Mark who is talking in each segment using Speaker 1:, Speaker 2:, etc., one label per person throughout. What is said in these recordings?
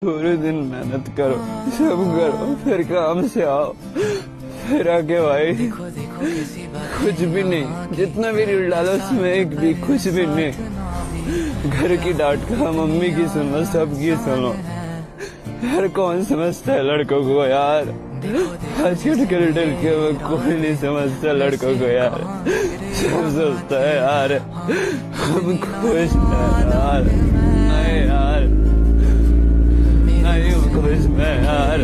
Speaker 1: पूरे दिन मेहनत करो, सब करो, फिर काम से आओ, फिर आके भाई कुछ भी नहीं। जितना भी रील डालो उसमें एक भी कुछ भी नहीं। घर की डांट का, मम्मी की सुनो, सबकी सुनो। यार कौन समझता है लड़कों को यार? आज के डल के कोई नहीं समझता लड़कों को यार। सब सोचता है यार हम खुश हैं यार। नहीं यार, नहीं खुश मैं यार।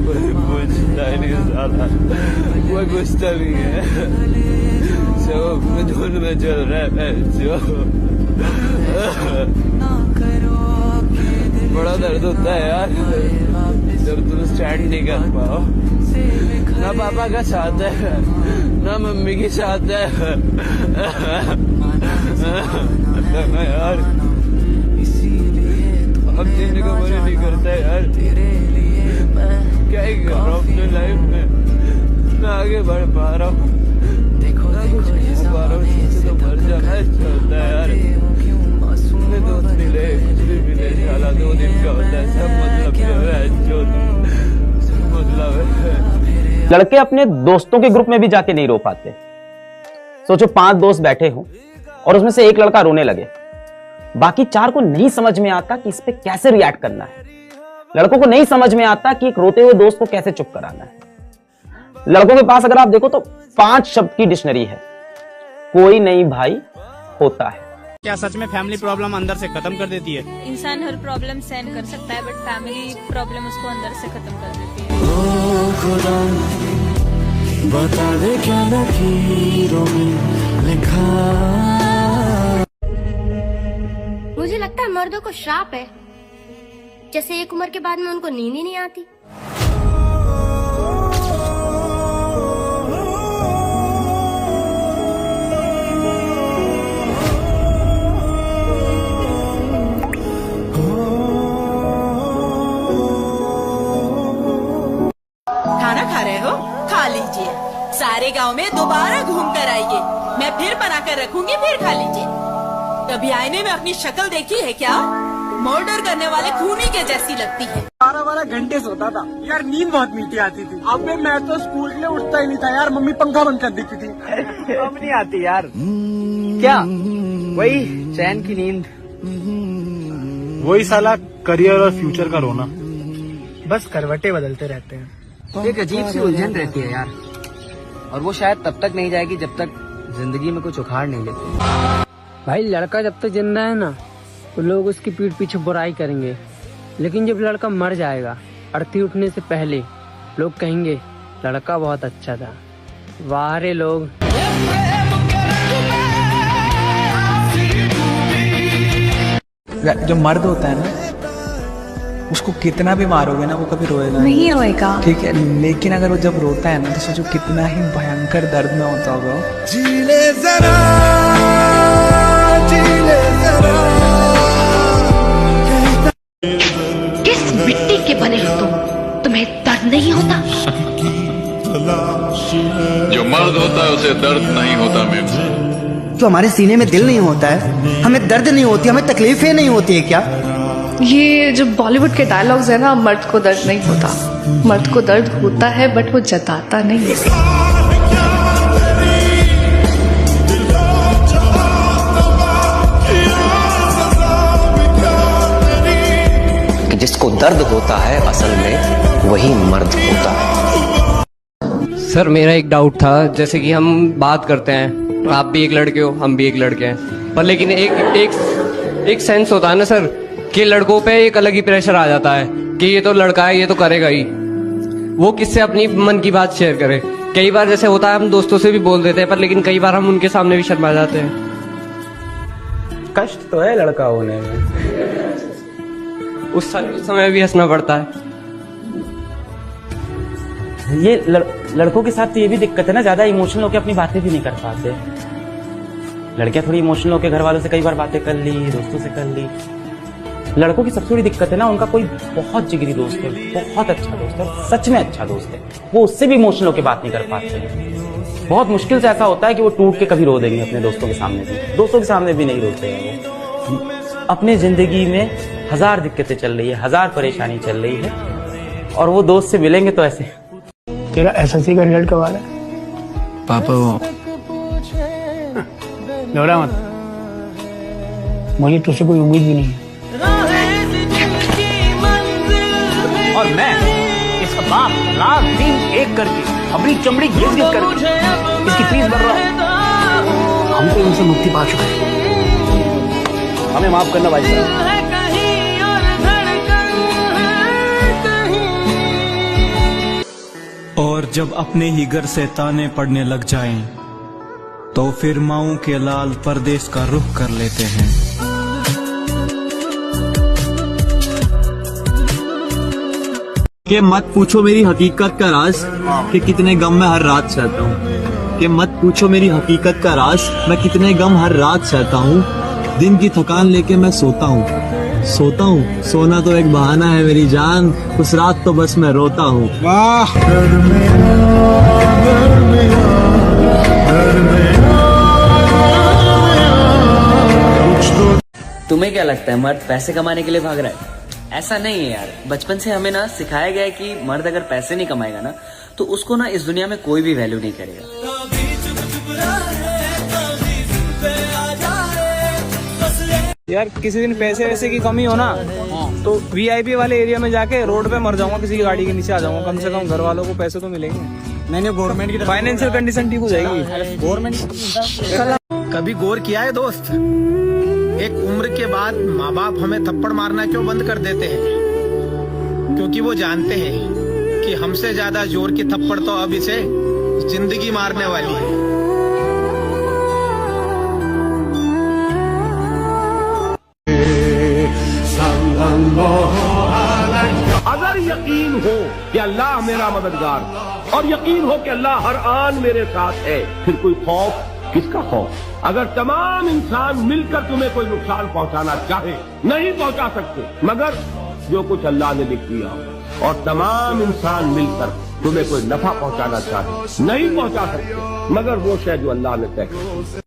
Speaker 1: कोई पूछता नहीं साला, कोई पूछता नहीं है। सब अपने धुन में चल रहा है जो। बड़ा दर्द होता है यार जब तुम स्टैंड नहीं कर पाओ। ना पापा का साथ है, ना मम्मी की साथ है। ना यार अब जीने का मन नहीं करता है यार। क्या ही कर रहा हूँ अपने लाइफ में, ना आगे बढ़ पा रहा हूँ, ना कुछ कर पा रहा हूँ। तो मर जाना अच्छा होता है यार। अपने दोस्त मिले, कुछ भी मिले, साला 2 दिन का होता है। सब मतलब सब मतलब है।
Speaker 2: लड़के अपने दोस्तों के ग्रुप में भी जाके नहीं रो पाते। सोचो 5 दोस्त बैठे हों और उसमें से एक लड़का रोने लगे, बाकी 4 को नहीं समझ में आता कि इस पे कैसे रिएक्ट करना है। लड़कों को नहीं समझ में आता कि एक रोते हुए दोस्त को कैसे चुप कराना है। लड़कों के पास अगर आप देखो तो 5 शब्द की डिक्शनरी है। कोई नहीं भाई होता है।
Speaker 3: क्या सच में फैमिली प्रॉब्लम अंदर से खत्म कर देती है?
Speaker 4: इंसान हर प्रॉब्लम सहन कर सकता है, बट फैमिली प्रॉब्लम उसको अंदर से खत्म कर देती है।
Speaker 5: खुदा बता दे क्या लकीरों में लिखा।
Speaker 6: मुझे लगता है मर्दों को श्राप है, जैसे एक उम्र के बाद में उनको नींद ही नहीं आती।
Speaker 7: खाना खा रहे हो? खा लीजिए। सारे गांव में दोबारा घूम कर आइए, मैं फिर बना कर रखूंगी, फिर खा लीजिए। कभी आईने में अपनी शक्ल देखी है क्या? मर्डर करने वाले खूनी के जैसी लगती है।
Speaker 8: 12 घंटे सोता था यार, नींद बहुत मीठी आती थी। अब मैं तो स्कूल के लिए उठता ही नहीं था यार, मम्मी पंखा बंद कर देती थी।
Speaker 1: अब नहीं आती यार। क्या वही चैन की नींद,
Speaker 8: वही साला करियर और फ्यूचर का रोना। बस करवटें बदलते रहते हैं।
Speaker 9: एक अजीब सी उलझन रहती है यार, और वो शायद तब तक नहीं जाएगी जब तक जिंदगी में कुछ उखाड़ नहीं लेते।
Speaker 10: भाई लड़का जब तक जिंदा है ना तो लोग उसकी पीठ पीछे बुराई करेंगे, लेकिन जब लड़का मर जाएगा अर्थी उठने से पहले लोग कहेंगे लड़का बहुत अच्छा था। वाह रे लोग।
Speaker 11: जो मर्द होता है ना, उसको कितना भी मारोगे ना वो कभी रोएगा
Speaker 4: नहीं रोएगा,
Speaker 11: ठीक है। लेकिन अगर वो जब रोता है ना तो सोचो कितना ही भयंकर दर्द में होता होगा।
Speaker 5: जीले जरा, जीले जरा।
Speaker 6: किस मिट्टी के बने हो तुम? तुम्हें दर्द नहीं होता?
Speaker 12: जो मर्द होता है उसे दर्द नहीं होता मेरे।
Speaker 9: जो हमारे सीने में दिल नहीं होता है, हमें दर्द नहीं होती, हमें तकलीफें नहीं होती है क्या?
Speaker 4: ये जो बॉलीवुड के डायलॉग्स है ना, मर्द को दर्द नहीं होता। मर्द को दर्द होता है बट वो जताता नहीं है।
Speaker 9: कि जिसको दर्द होता है असल में वही मर्द होता है।
Speaker 10: सर मेरा एक डाउट था, जैसे कि हम बात करते हैं, आप भी एक लड़के हो, हम भी एक लड़के हैं, पर लेकिन एक सेंस होता है ना सर कि लड़कों पे एक अलग ही प्रेशर आ जाता है कि ये तो लड़का है, ये तो करेगा ही। वो किससे अपनी मन की बात शेयर करे? कई बार जैसे होता है हम दोस्तों से भी बोल देते हैं, पर लेकिन कई बार हम उनके सामने भी शर्मा जाते हैं।
Speaker 2: कष्ट तो है लड़का होने में,
Speaker 10: उस समय भी हंसना पड़ता है।
Speaker 2: ये लड़कों के साथ तो ये भी दिक्कत है ना, ज्यादा इमोशनल होकर अपनी बातें भी नहीं कर पाते। लड़कियां थोड़ी इमोशनल होकर घर वालों से कई बार बातें कर ली, दोस्तों से कर ली। लड़कों की सबसे बड़ी दिक्कत है ना, उनका कोई बहुत जिगरी दोस्त है, बहुत अच्छा दोस्त है, सच में अच्छा दोस्त है, वो उससे भी इमोशनल होकर बात नहीं कर पाते। बहुत मुश्किल से ऐसा होता है कि वो टूट के कभी रो देंगे अपने दोस्तों के सामने भी, दोस्तों के सामने भी नहीं रोते हैं वो। अपनी जिंदगी में 1000 दिक्कतें चल रही है, 1000 परेशानी चल रही है, और वो दोस्त से मिलेंगे तो ऐसे।
Speaker 8: तेरा एसएससी का रिजल्ट कब आ रहा है?
Speaker 11: पापा वो
Speaker 8: घबरा मत, मुझे तुझसे कोई उम्मीद भी नहीं है।
Speaker 3: और मैं इसका बाप रात दिन एक करके अपनी चमड़ी घिस घिस करके इसकी फीस भर रहा हूँ।
Speaker 8: हम तो इनसे मुक्ति पा चुके हैं,
Speaker 3: हमें माफ करना भाई साहब।
Speaker 5: और जब अपने ही घर से ताने पड़ने लग जाएं, तो फिर माओं के लाल परदेश का रुख कर लेते हैं।
Speaker 13: कि मत पूछो मेरी हकीकत का राज कि कितने गम में हर रात सहता हूँ। कि मत पूछो मेरी हकीकत का राज मैं कितने गम हर रात सहता हूँ। दिन की थकान लेके मैं सोता हूँ, सोना तो एक बहाना है मेरी जान, उस रात तो बस मैं रोता हूँ। वाह
Speaker 9: तुम्हें क्या लगता है मर्द पैसे कमाने के लिए भाग रहा है? ऐसा नहीं है यार, बचपन से हमें ना सिखाया गया है कि मर्द अगर पैसे नहीं कमाएगा ना तो उसको ना इस दुनिया में कोई भी वैल्यू नहीं करेगा।
Speaker 3: यार किसी दिन पैसे वैसे की कमी हो ना तो वीआईपी वाले एरिया में जाके रोड पे मर जाऊंगा, किसी की गाड़ी के नीचे आ जाऊंगा। कम से कम घर वालों को पैसे तो मिलेंगे।
Speaker 8: मैंने गवर्नमेंट की
Speaker 3: फाइनेंशियल कंडीशन ठीक हो जाएगी।
Speaker 8: गवर्नमेंट कभी गौर किया है दोस्त, एक उम्र के बाद माँ बाप हमें थप्पड़ मारना क्यों बंद कर देते हैं? क्योंकि वो जानते हैं कि हमसे ज्यादा जोर की थप्पड़ तो अब इसे जिंदगी मारने वाली है।
Speaker 14: अगर यकीन हो कि अल्लाह मेरा मददगार और यकीन हो कि अल्लाह हर आन मेरे साथ है, फिर कोई खौफ किसका खौफ? अगर तमाम इंसान मिलकर तुम्हें कोई नुकसान पहुंचाना चाहे नहीं पहुंचा सकते, मगर जो कुछ अल्लाह ने लिख दिया, और तमाम इंसान मिलकर तुम्हें कोई नफा पहुंचाना चाहे नहीं पहुंचा सकते, मगर वो शय जो अल्लाह ने तय की।